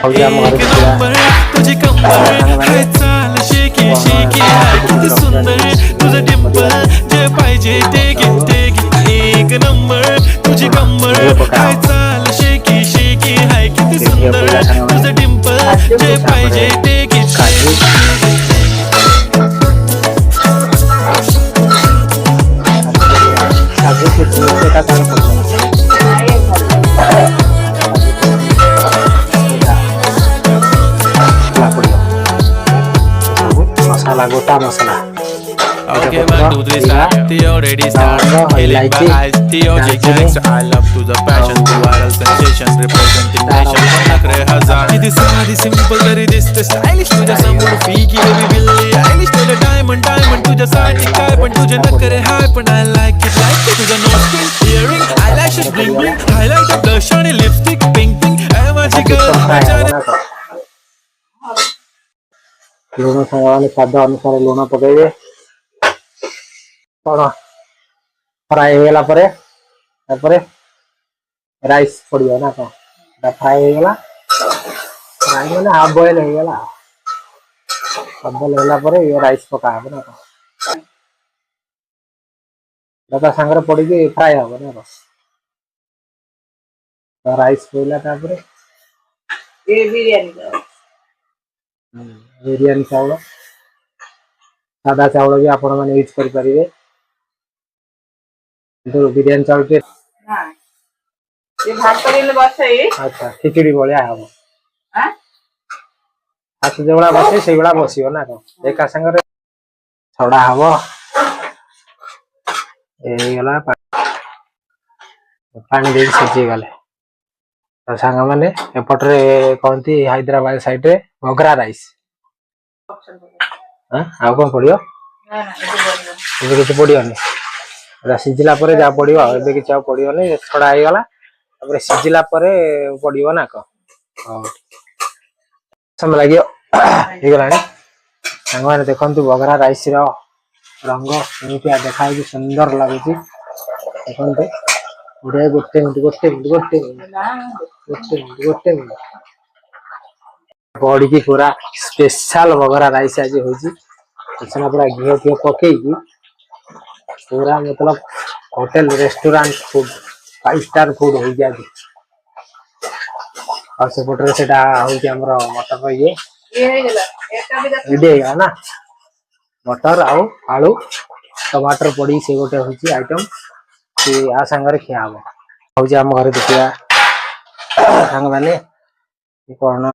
हौजी आम घर तुझे कंबर हाय चाल शेकी शेकी हाय किती सुंदर तुझं डिंपल जे पाहिजे ते घे एक नंबर तुझी कंबर हाय चाल शेकी शेकी हाय किती सुंदर तुझं डिंपल जे पाहिजे ते मसाला गोटा मसाला Okay, 1, 2, 3, start. Theo already start. Killing by eyes. Theo J-Gangs. I love to the passion. The viral sensation. Representing nation. Nakre hazar. Kidi saadi simple tari diste stylish. Tuja samur fiki baby billy eilish. Tuja diamond tuja saati kai पण तुझे nakre high पण I like it. Tuja nose pin earring eyelashes bling bling highlighter blush आणि lipstick pink pink. I माझी girl लुण स्वाद अनुसार लुण पकड़े कौन fry होगा राइस पड़ो ना कौन फ्राए होगा फ्राए मैंने हाफ बॉयल होगा हाफ बॉयल होगा ये राइस पका ना कौन सांगे पड़ी फ्राए हम ना कौन तो राइस पड़ा बिरियानी चावल सादा चावल भी आपण मैंने यूज करेंगे बिरियानी चावल के अच्छा खिचड़ी भाया हम हाथ जो बसे से बस ना कौन एका सांगे छड़ा हम यहीगला पानी दे सीझी गले तो सांग मैंने एपटे कहती हैदराबाद साइड रे बघरा राइस आउ कौन पड़ो किसी पड़ोनी सीझला जहाँ पड़ो ए कि पड़ोनी छड़ा होगा सीझला पड़ो ना कौन समय लगे गला सांग मैंने देखु बघरा राइस रंग देखा सुंदर लगुच देखते गोटे मिनट पड़ी पूरा स्पेशल बघरा राइस आज होना पूरा घी फी पकई पूरा मतलब hotel restaurant food 5 star food हो गया और सेपटे से मटर ये रेडी होगा ना मटर आलू टमाटर पड़ी से गोटे हूँ आइटम सी आ सांगे खिया हम हूँ आम घर देखा सांग मैंने कौन